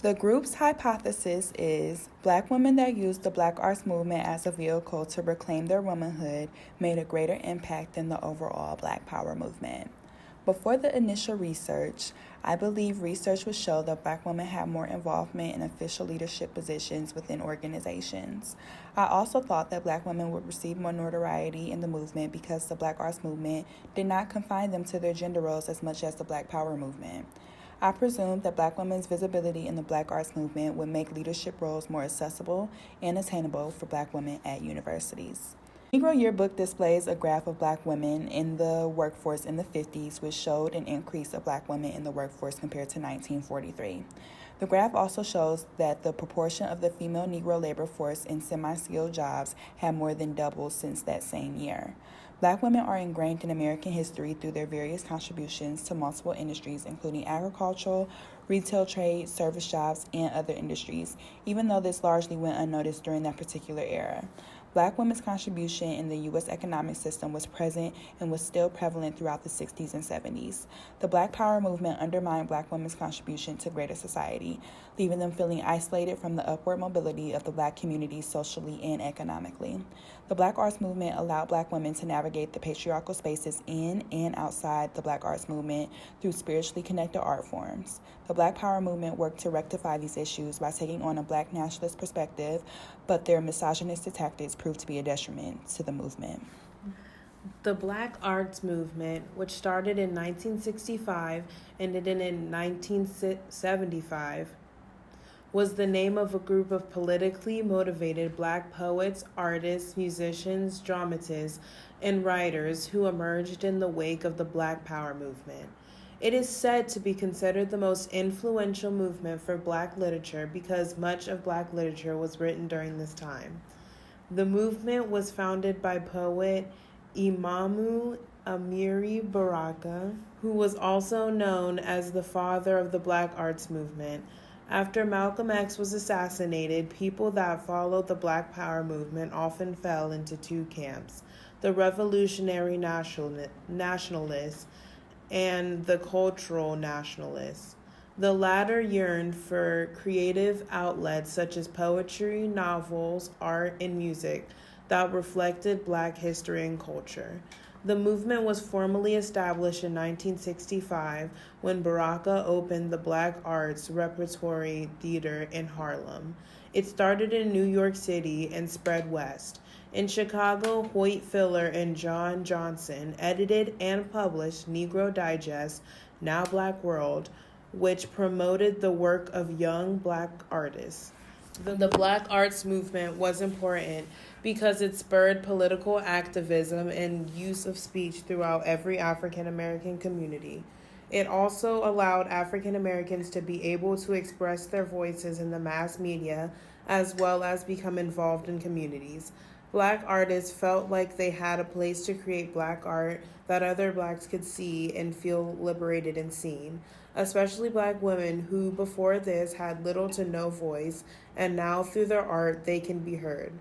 The group's hypothesis is Black women that used the Black arts movement as a vehicle to reclaim their womanhood made a greater impact than the overall Black power movement. Before the initial research, I believe research would show that Black women had more involvement in official leadership positions within organizations. I also thought that Black women would receive more notoriety in the movement because the Black arts movement did not confine them to their gender roles as much as the Black power movement. I presumed that Black women's visibility in the Black arts movement would make leadership roles more accessible and attainable for Black women at universities. Negro Yearbook displays a graph of Black women in the workforce in the 50s, which showed an increase of Black women in the workforce compared to 1943. The graph also shows that the proportion of the female Negro labor force in semi-skilled jobs had more than doubled since that same year. Black women are ingrained in American history through their various contributions to multiple industries, including agricultural, retail trade, service jobs, and other industries, even though this largely went unnoticed during that particular era. Black women's contribution in the U.S. economic system was present and was still prevalent throughout the 60s and 70s. The Black Power movement undermined Black women's contribution to greater society, leaving them feeling isolated from the upward mobility of the Black community socially and economically. The Black arts movement allowed Black women to navigate the patriarchal spaces in and outside the Black arts movement through spiritually connected art forms. The Black Power movement worked to rectify these issues by taking on a Black nationalist perspective, but their misogynistic tactics proved to be a detriment to the movement. The Black Arts Movement, which started in 1965 and ended in 1975, was the name of a group of politically motivated Black poets, artists, musicians, dramatists, and writers who emerged in the wake of the Black Power movement. It is said to be considered the most influential movement for Black literature because much of Black literature was written during this time. The movement was founded by poet Imamu Amiri Baraka, who was also known as the father of the Black arts movement. After Malcolm X was assassinated, people that followed the Black Power movement often fell into two camps: the revolutionary nationalists and the cultural nationalists. The latter yearned for creative outlets such as poetry, novels, art, and music that reflected Black history and culture. The movement was formally established in 1965 when Baraka opened the Black Arts Repertory Theater in Harlem. It started in New York City and spread west. In Chicago, Hoyt Filler and John Johnson edited and published Negro Digest, Now Black World, which promoted the work of young Black artists. The Black arts movement was important because it spurred political activism and use of speech throughout every African American community. It also allowed African Americans to be able to express their voices in the mass media as well as become involved in communities. Black artists felt like they had a place to create Black art that other Blacks could see and feel liberated and seen, especially Black women who before this had little to no voice, and now through their art they can be heard.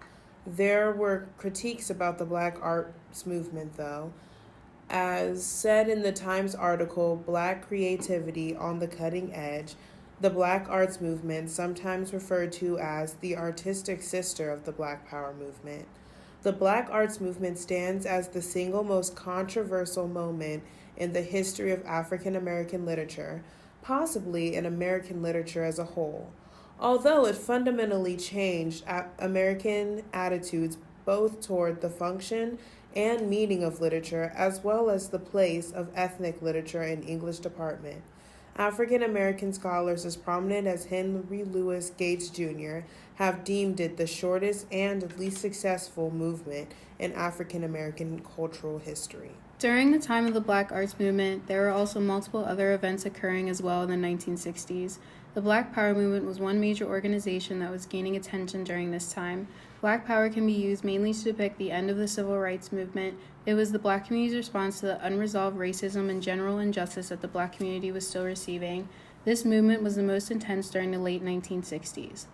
There were critiques about the Black arts movement though. As said in the Times article, Black Creativity on the Cutting Edge, the Black arts movement, sometimes referred to as the artistic sister of the Black Power movement. The Black arts movement stands as the single most controversial moment in the history of African American literature, possibly in American literature as a whole. Although it fundamentally changed American attitudes both toward the function and meaning of literature, as well as the place of ethnic literature in English department. African American scholars as prominent as Henry Louis Gates Jr. have deemed it the shortest and least successful movement in African American cultural history. During the time of the Black Arts Movement, there were also multiple other events occurring as well in the 1960s. The Black Power Movement was one major organization that was gaining attention during this time. Black Power can be used mainly to depict the end of the Civil Rights Movement. It was the Black community's response to the unresolved racism and general injustice that the Black community was still receiving. This movement was the most intense during the late 1960s.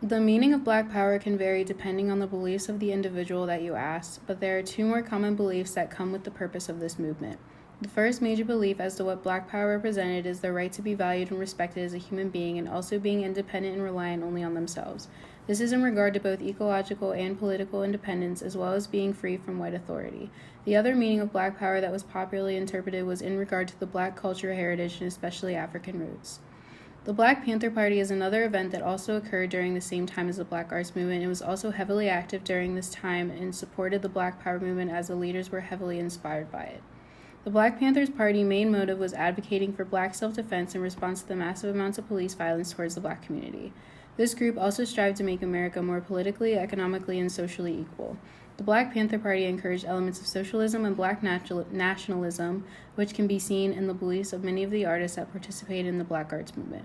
The meaning of Black Power can vary depending on the beliefs of the individual that you ask, but there are two more common beliefs that come with the purpose of this movement. The first major belief as to what Black power represented is the right to be valued and respected as a human being and also being independent and reliant only on themselves. This is in regard to both ecological and political independence, as well as being free from white authority. The other meaning of Black power that was popularly interpreted was in regard to the Black culture heritage and especially African roots. The Black Panther Party is another event that also occurred during the same time as the Black Arts Movement and was also heavily active during this time and supported the Black Power movement as the leaders were heavily inspired by it. The Black Panthers Party's main motive was advocating for Black self-defense in response to the massive amounts of police violence towards the Black community. This group also strived to make America more politically, economically, and socially equal. The Black Panther Party encouraged elements of socialism and Black nationalism, which can be seen in the beliefs of many of the artists that participated in the Black Arts Movement.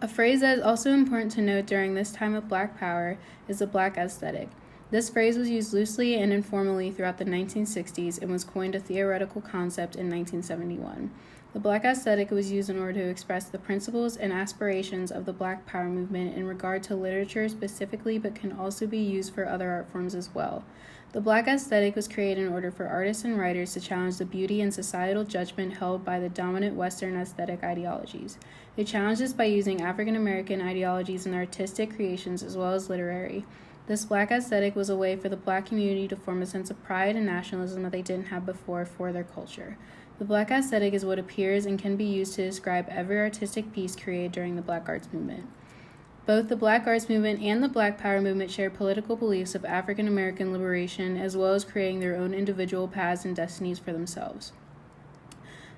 A phrase that is also important to note during this time of Black power is the Black aesthetic. This phrase was used loosely and informally throughout the 1960s and was coined a theoretical concept in 1971. The Black aesthetic was used in order to express the principles and aspirations of the Black Power movement in regard to literature specifically, but can also be used for other art forms as well. The Black aesthetic was created in order for artists and writers to challenge the beauty and societal judgment held by the dominant Western aesthetic ideologies. They challenged this by using African American ideologies in their artistic creations as well as literary. This Black aesthetic was a way for the Black community to form a sense of pride and nationalism that they didn't have before for their culture. The Black aesthetic is what appears and can be used to describe every artistic piece created during the Black Arts Movement. Both the Black Arts Movement and the Black Power movement share political beliefs of African American liberation as well as creating their own individual paths and destinies for themselves.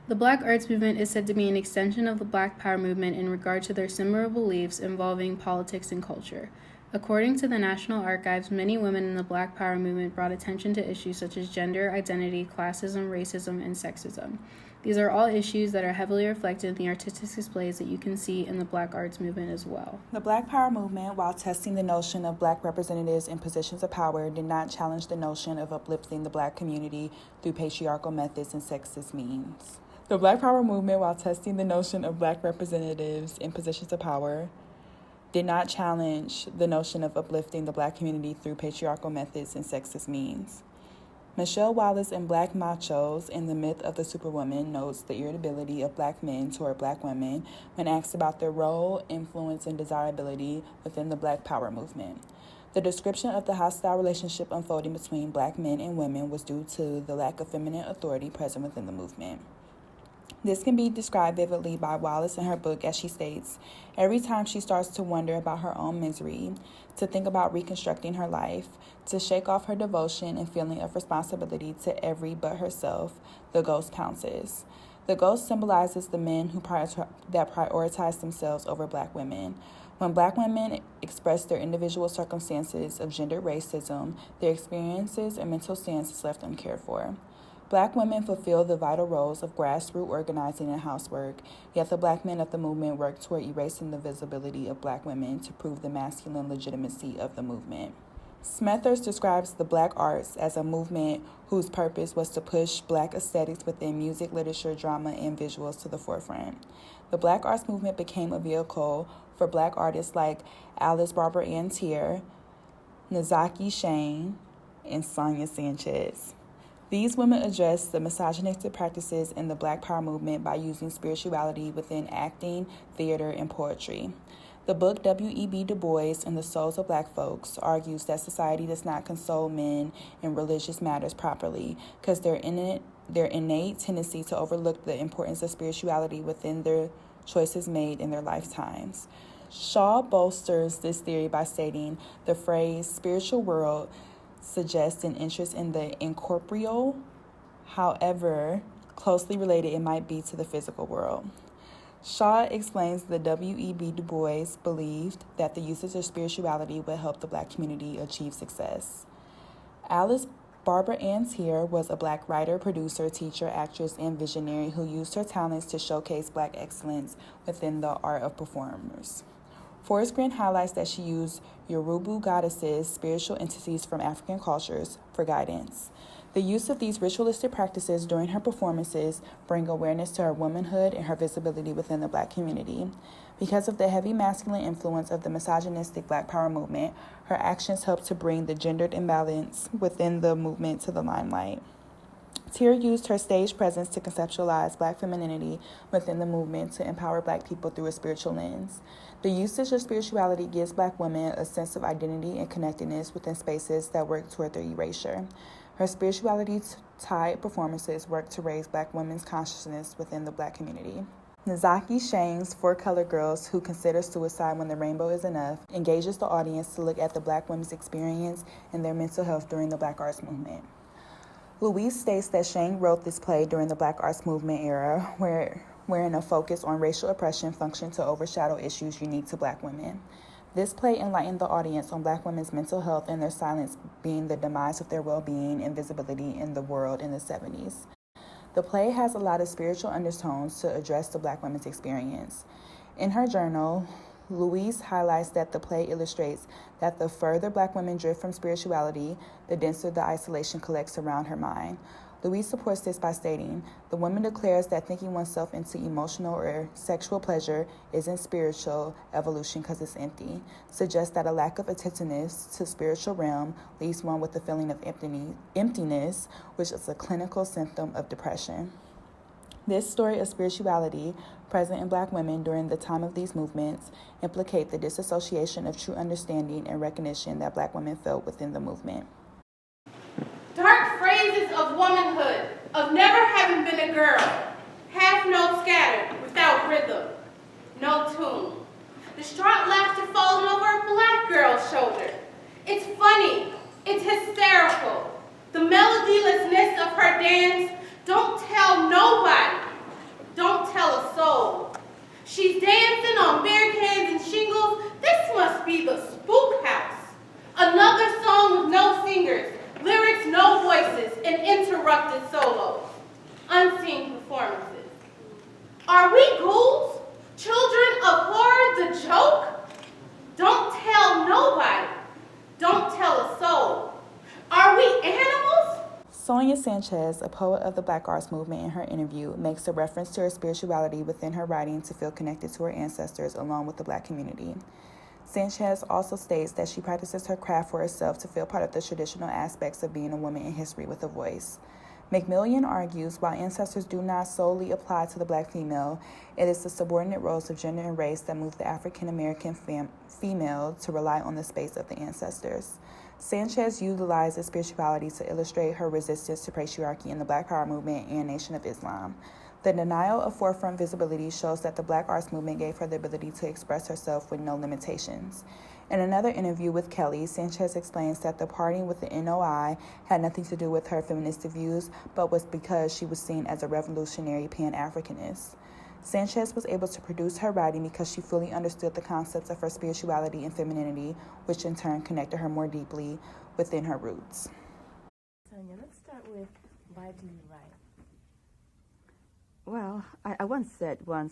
The Black Arts Movement is said to be an extension of the Black Power movement in regard to their similar beliefs involving politics and culture. According to the National Archives, many women in the Black Power movement brought attention to issues such as gender identity, classism, racism, and sexism. These are all issues that are heavily reflected in the artistic displays that you can see in the Black Arts Movement as well. The Black Power movement, while testing the notion of Black representatives in positions of power, did not challenge the notion of uplifting the Black community through patriarchal methods and sexist means. The Black Power movement, while testing the notion of Black representatives in positions of power, did not challenge the notion of uplifting the Black community through patriarchal methods and sexist means. Michelle Wallace in Black Machos in The Myth of the Superwoman notes the irritability of Black men toward Black women when asked about their role, influence, and desirability within the Black Power movement. The description of the hostile relationship unfolding between Black men and women was due to the lack of feminine authority present within the movement. This can be described vividly by Wallace in her book as she states, every time she starts to wonder about her own misery, to think about reconstructing her life, to shake off her devotion and feeling of responsibility to every but herself, the ghost pounces. The ghost symbolizes the men that prioritize themselves over Black women. When Black women express their individual circumstances of gendered racism, their experiences and mental stance is left uncared for. Black women fulfill the vital roles of grassroots organizing and housework, yet the Black men of the movement work toward erasing the visibility of Black women to prove the masculine legitimacy of the movement. Smethurst describes the Black arts as a movement whose purpose was to push Black aesthetics within music, literature, drama, and visuals to the forefront. The Black arts movement became a vehicle for Black artists like Alice Barbara Ann Tier, Nazaki Shane, and Sonia Sanchez. These women addressed the misogynistic practices in the Black Power movement by using spirituality within acting, theater, and poetry. The book W.E.B. Du Bois and the Souls of Black Folks argues that society does not console men in religious matters properly because their innate tendency to overlook the importance of spirituality within their choices made in their lifetimes. Shaw bolsters this theory by stating the phrase spiritual world suggests an interest in the incorporeal, however closely related it might be to the physical world. Shaw explains that W.E.B. Du Bois believed that the usage of spirituality would help the Black community achieve success. Alice Barbara Ann Tier was a Black writer, producer, teacher, actress, and visionary who used her talents to showcase Black excellence within the art of performers. Forrest Grant highlights that she used Yoruba goddesses, spiritual entities from African cultures, for guidance. The use of these ritualistic practices during her performances bring awareness to her womanhood and her visibility within the Black community. Because of the heavy masculine influence of the misogynistic Black Power movement, her actions help to bring the gendered imbalance within the movement to the limelight. Tier used her stage presence to conceptualize Black femininity within the movement to empower Black people through a spiritual lens. The usage of spirituality gives Black women a sense of identity and connectedness within spaces that work toward their erasure. Her spirituality-tied performances work to raise Black women's consciousness within the Black community. Nzaki Shang's Four Color Girls Who Consider Suicide When the Rainbow Is Enough engages the audience to look at the Black women's experience and their mental health during the Black arts movement. Louise states that Shang wrote this play during the Black arts movement era, wherein a focus on racial oppression functioned to overshadow issues unique to Black women. This play enlightened the audience on Black women's mental health and their silence being the demise of their well-being and visibility in the world in the 70s. The play has a lot of spiritual undertones to address the Black women's experience. In her journal, Louise highlights that the play illustrates that the further Black women drift from spirituality, the denser the isolation collects around her mind. Louise supports this by stating, "The woman declares that thinking oneself into emotional or sexual pleasure isn't spiritual evolution because it's empty, suggests that a lack of attentiveness to spiritual realm leaves one with a feeling of emptiness, which is a clinical symptom of depression." This story of spirituality present in Black women during the time of these movements implicate the disassociation of true understanding and recognition that Black women felt within the movement. Dark phrases of womanhood, of never having been a girl, half notes scattered, without rhythm, no tune. Distraught laughter falling over a Black girl's shoulder. It's funny, it's hysterical. The melodylessness of her dance, don't tell nobody, don't tell a soul. She's dancing on beer cans and shingles. This must be the spook house. Another song with no singers, lyrics, no voices, and interrupted solos. Unseen performances. Are we ghouls? Children of horror, the joke? Don't tell nobody. Don't tell a soul. Are we animals? Sonia Sanchez, a poet of the Black arts movement, in her interview, makes a reference to her spirituality within her writing to feel connected to her ancestors along with the Black community. Sanchez also states that she practices her craft for herself to feel part of the traditional aspects of being a woman in history with a voice. McMillian argues while ancestors do not solely apply to the Black female, it is the subordinate roles of gender and race that move the African American female to rely on the space of the ancestors. Sanchez utilizes spirituality to illustrate her resistance to patriarchy in the Black Power movement and Nation of Islam. The denial of forefront visibility shows that the Black arts movement gave her the ability to express herself with no limitations. In another interview with Kelly, Sanchez explains that the parting with the NOI had nothing to do with her feminist views, but was because she was seen as a revolutionary Pan-Africanist. Sanchez was able to produce her writing because she fully understood the concepts of her spirituality and femininity, which in turn connected her more deeply within her roots. Sonia, let's start with why do you write? Well, I once said when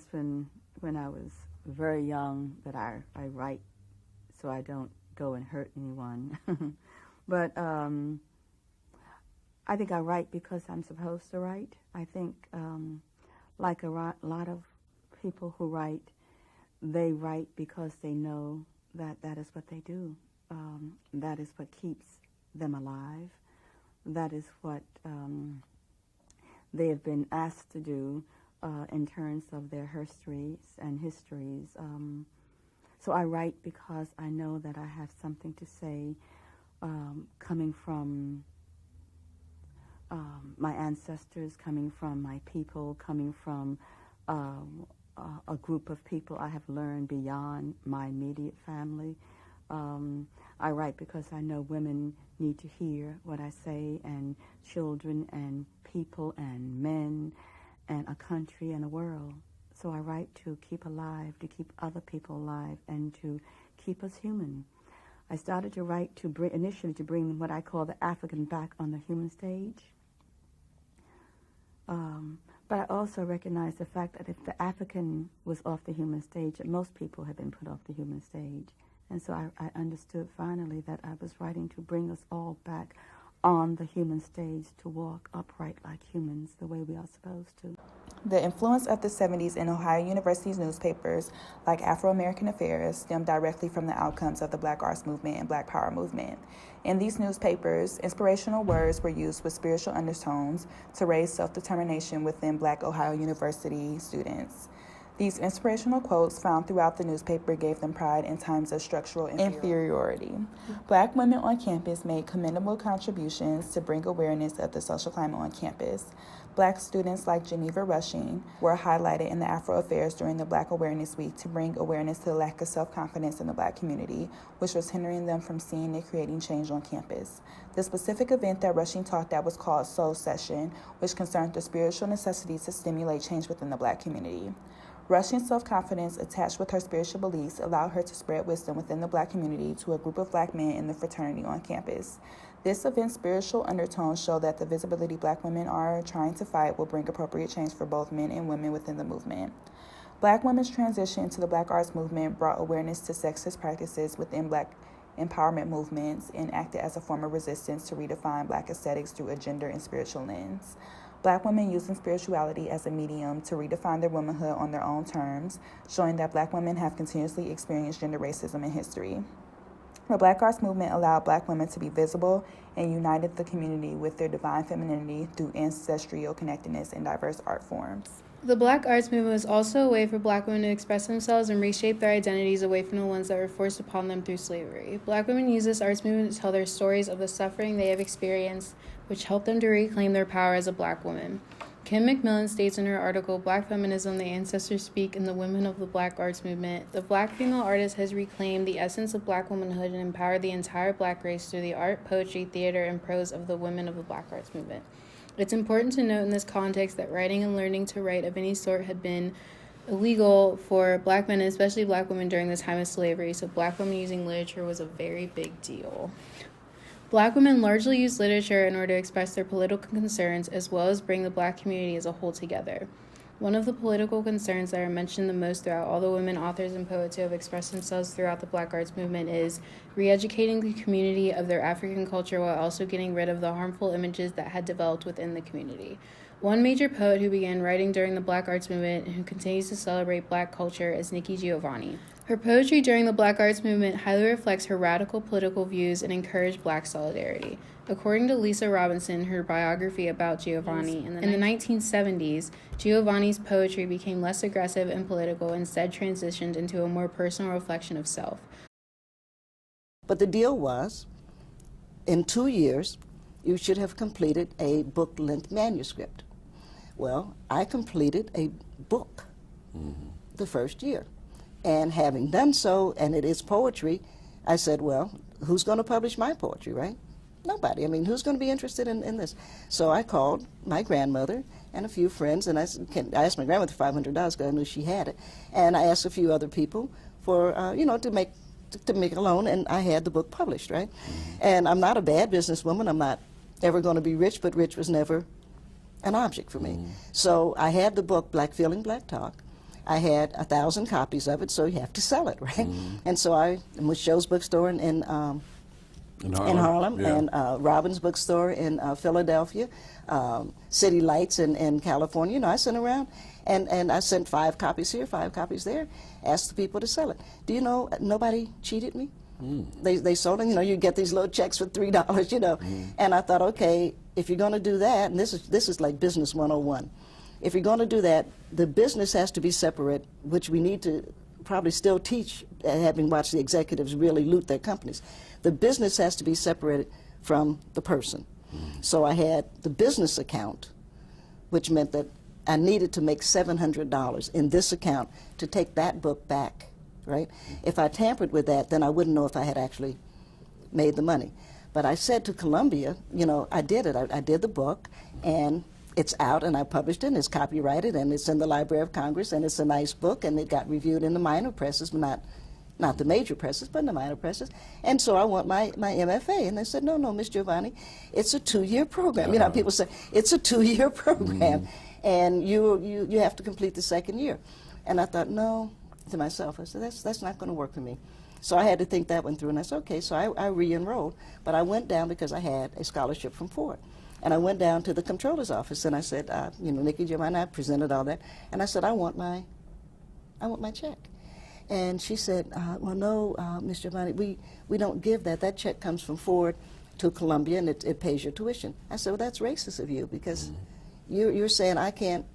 I was very young that I write so I don't go and hurt anyone. But I think I write because I'm supposed to write. I think like a lot of people who write, they write because they know that that is what they do. That is what keeps them alive. That is what they have been asked to do in terms of their histories. So I write because I know that I have something to say coming from my ancestors, coming from my people, coming from a group of people I have learned beyond my immediate family. I write because I know women need to hear what I say, and children and people and men and a country and a world. So I write to keep alive, to keep other people alive, and to keep us human. I started to write initially to bring what I call the African back on the human stage. But I also recognize the fact that if the African was off the human stage, that most people had been put off the human stage. And so I understood finally that I was writing to bring us all back on the human stage to walk upright like humans the way we are supposed to. The influence of the 70s in Ohio University's newspapers, like Afro-American Affairs, stemmed directly from the outcomes of the Black Arts Movement and Black Power movement. In these newspapers, inspirational words were used with spiritual undertones to raise self-determination within Black Ohio University students. These inspirational quotes found throughout the newspaper gave them pride in times of structural inferiority. Black women on campus made commendable contributions to bring awareness of the social climate on campus. Black students like Geneva Rushing were highlighted in the Afro Affairs during the Black Awareness Week to bring awareness to the lack of self-confidence in the Black community, which was hindering them from seeing and creating change on campus. The specific event that Rushing taught at was called Soul Session, which concerned the spiritual necessity to stimulate change within the Black community. Rushing's self-confidence, attached with her spiritual beliefs, allowed her to spread wisdom within the Black community to a group of Black men in the fraternity on campus. This event's spiritual undertones show that the visibility Black women are trying to fight will bring appropriate change for both men and women within the movement. Black women's transition to the Black Arts Movement brought awareness to sexist practices within Black empowerment movements and acted as a form of resistance to redefine Black aesthetics through a gender and spiritual lens. Black women using spirituality as a medium to redefine their womanhood on their own terms, showing that Black women have continuously experienced gender racism in history. The Black Arts Movement allowed Black women to be visible and united the community with their divine femininity through ancestral connectedness in diverse art forms. The Black Arts Movement was also a way for Black women to express themselves and reshape their identities away from the ones that were forced upon them through slavery. Black women use this arts movement to tell their stories of the suffering they have experienced, which helped them to reclaim their power as a Black woman. Kim McMillan states in her article, Black Feminism, The Ancestors Speak, and the Women of the Black Arts Movement, the Black female artist has reclaimed the essence of Black womanhood and empowered the entire Black race through the art, poetry, theater, and prose of the women of the Black Arts Movement. It's important to note in this context that writing and learning to write of any sort had been illegal for Black men, and especially Black women, during the time of slavery, so Black women using literature was a very big deal. Black women largely used literature in order to express their political concerns as well as bring the Black community as a whole together. One of the political concerns that are mentioned the most throughout all the women authors and poets who have expressed themselves throughout the Black Arts Movement is re-educating the community of their African culture while also getting rid of the harmful images that had developed within the community. One major poet who began writing during the Black Arts Movement and who continues to celebrate Black culture is Nikki Giovanni. Her poetry during the Black Arts Movement highly reflects her radical political views and encouraged Black solidarity. According to Lisa Robinson, her biography about Giovanni, in the 1970s, Giovanni's poetry became less aggressive and political, instead transitioned into a more personal reflection of self. But the deal was, in 2 years, you should have completed a book-length manuscript. Well, I completed a book the first year. And having done so, and it is poetry, I said, well, who's going to publish my poetry, right? Nobody. I mean, who's going to be interested in this? So I called my grandmother and a few friends, and I asked my grandmother for $500 because I knew she had it. And I asked a few other people for, to make a loan, and I had the book published, right? And I'm not a bad businesswoman. I'm not ever going to be rich, but rich was never an object for me. So I had the book, Black Feeling, Black Talk. I had 1,000 copies of it, so you have to sell it, right? And so I went to Show's bookstore in Harlem, yeah. and Robbins bookstore in Philadelphia, City Lights in California. You know, I sent around, and I sent 5 copies here, 5 copies there, asked the people to sell it. Do you know, nobody cheated me? They sold it. You know, you get these little checks for $3, you know. And I thought, okay, if you're going to do that, and this is like business 101. If you're going to do that, the business has to be separate, which we need to probably still teach, having watched the executives really loot their companies. The business has to be separated from the person. So I had the business account, which meant that I needed to make $700 in this account to take that book back, right? If I tampered with that, then I wouldn't know if I had actually made the money. But I said to Columbia, you know, I did it. I did the book, and it's out, and I published it, and it's copyrighted, and it's in the Library of Congress, and it's a nice book, and it got reviewed in the minor presses, not the major presses, but in the minor presses. And so I want my MFA. And they said, no, Miss Giovanni, it's a 2-year program. You know, people say, it's a 2-year program, and you have to complete the 2nd year. And I thought, no, to myself, I said, that's not going to work for me. So I had to think that one through, and I said, okay, so I re-enrolled. But I went down because I had a scholarship from Ford. And I went down to the controller's office, and I said, Nikki Giovanni, I presented all that, and I said, I want my check. And she said, well, no, Ms. Giovanni, we don't give that. That check comes from Ford to Columbia, and it pays your tuition. I said, well, that's racist of you, because you're saying I can't,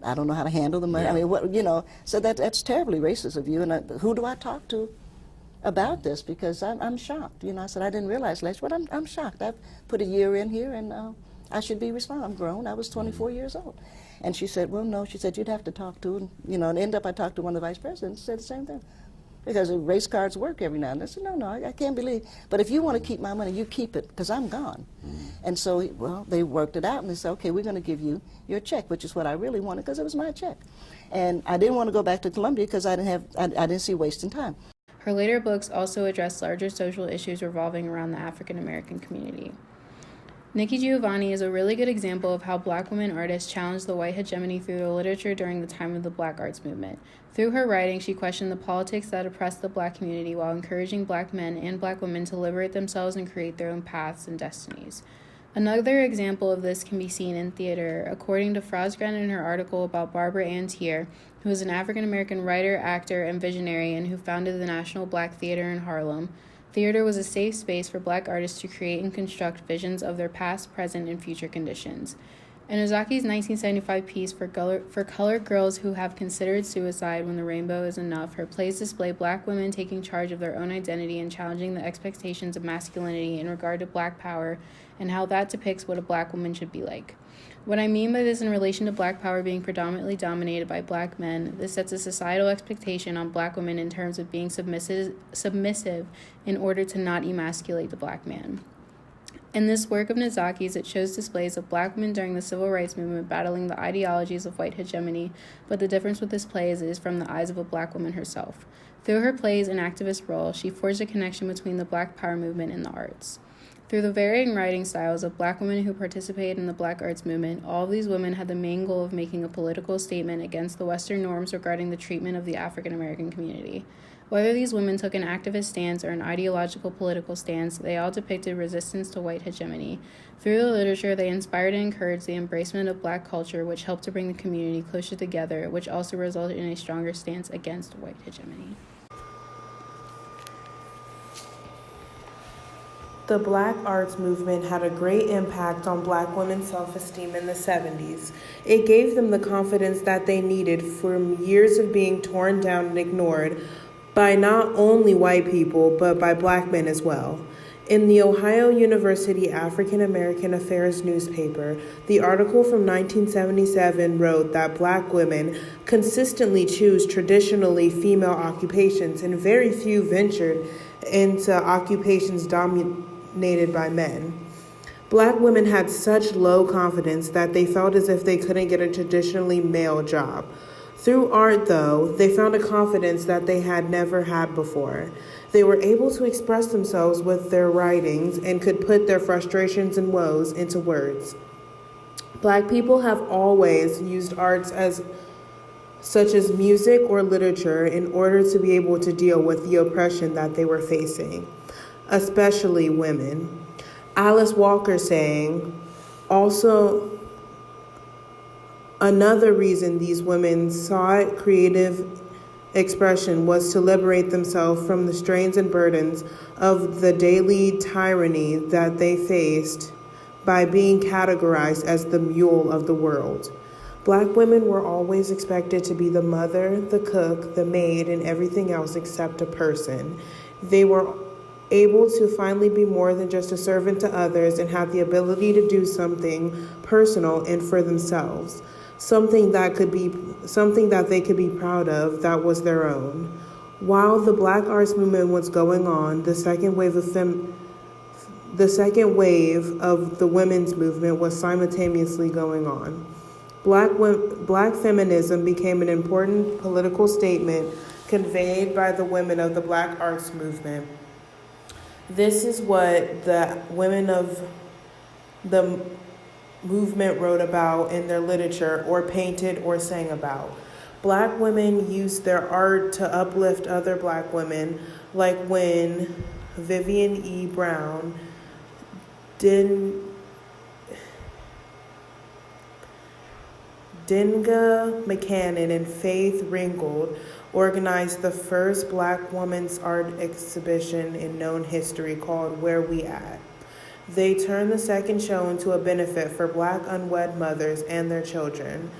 I don't know how to handle the money. Yeah. I mean, so that's terribly racist of you. And who do I talk to about this? Because I'm shocked. I said, I didn't realize last, but I'm shocked. I've put a year in here, and I should be responsible. I'm grown. I was 24 years old. And she said, well, no. She said, you'd have to talk to, and ended up I talked to one of the vice presidents, said the same thing. Because race cards work every now and then. I said, no, I can't believe. But if you want to keep my money, you keep it, because I'm gone. And so, they worked it out, and they said, okay, we're going to give you your check, which is what I really wanted, because it was my check. And I didn't want to go back to Columbia because I didn't see wasting time. Her later books also address larger social issues revolving around the African American community. Nikki Giovanni is a really good example of how Black women artists challenged the white hegemony through the literature during the time of the Black arts movement. Through her writing, she questioned the politics that oppressed the Black community while encouraging Black men and Black women to liberate themselves and create their own paths and destinies. Another example of this can be seen in theater, according to Frosgren in her article about Barbara Ann Tier, who is an African-American writer, actor, and visionary, and who founded the National Black Theater in Harlem. Theater was a safe space for Black artists to create and construct visions of their past, present, and future conditions. In Ozaki's 1975 piece for colored girls who have considered suicide when the rainbow is enough, her plays display Black women taking charge of their own identity and challenging the expectations of masculinity in regard to Black power and how that depicts what a Black woman should be like. What I mean by this in relation to Black power being predominantly dominated by Black men, this sets a societal expectation on Black women in terms of being submissive in order to not emasculate the Black man. In this work of Nozaki's, it shows displays of Black women during the Civil Rights Movement battling the ideologies of white hegemony, but the difference with this play is it is from the eyes of a Black woman herself. Through her plays and activist role, she forged a connection between the Black power movement and the arts. Through the varying writing styles of Black women who participated in the Black arts movement, all of these women had the main goal of making a political statement against the Western norms regarding the treatment of the African American community. Whether these women took an activist stance or an ideological political stance, they all depicted resistance to white hegemony. Through the literature, they inspired and encouraged the embracement of Black culture, which helped to bring the community closer together, which also resulted in a stronger stance against white hegemony. The Black arts movement had a great impact on Black women's self-esteem in the 70s. It gave them the confidence that they needed from years of being torn down and ignored by not only white people, but by Black men as well. In the Ohio University African American Affairs newspaper, the article from 1977 wrote that Black women consistently choose traditionally female occupations, and very few ventured into occupations dominated by men. Black women had such low confidence that they felt as if they couldn't get a traditionally male job. Through art, though, they found a confidence that they had never had before. They were able to express themselves with their writings and could put their frustrations and woes into words. Black people have always used arts such as music or literature in order to be able to deal with the oppression that they were facing, especially women. Alice Walker saying, also, another reason these women sought creative expression was to liberate themselves from the strains and burdens of the daily tyranny that they faced by being categorized as the mule of the world. Black women were always expected to be the mother, the cook, the maid, and everything else except a person. They were able to finally be more than just a servant to others and have the ability to do something personal and for themselves. Something that they could be proud of that was their own. While the Black arts movement was going on, the second wave of the women's movement was simultaneously going on. Black feminism became an important political statement conveyed by the women of the Black arts movement. This is what the women of the movement wrote about in their literature or painted or sang about. Black women used their art to uplift other black women, like when Vivian E. Brown, Dinga McCannon, and Faith Ringgold organized the first black women's art exhibition in known history called Where We At. They turned the second show into a benefit for black unwed mothers and their children.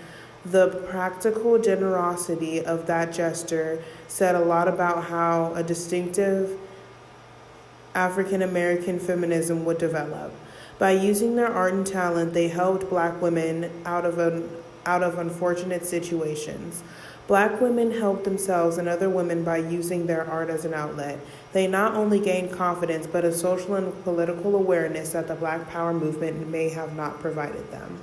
The practical generosity of that gesture said a lot about how a distinctive African American feminism would develop. By using their art and talent, they helped black women out of unfortunate situations. Black women helped themselves and other women by using their art as an outlet. They not only gained confidence, but a social and political awareness that the Black Power movement may have not provided them.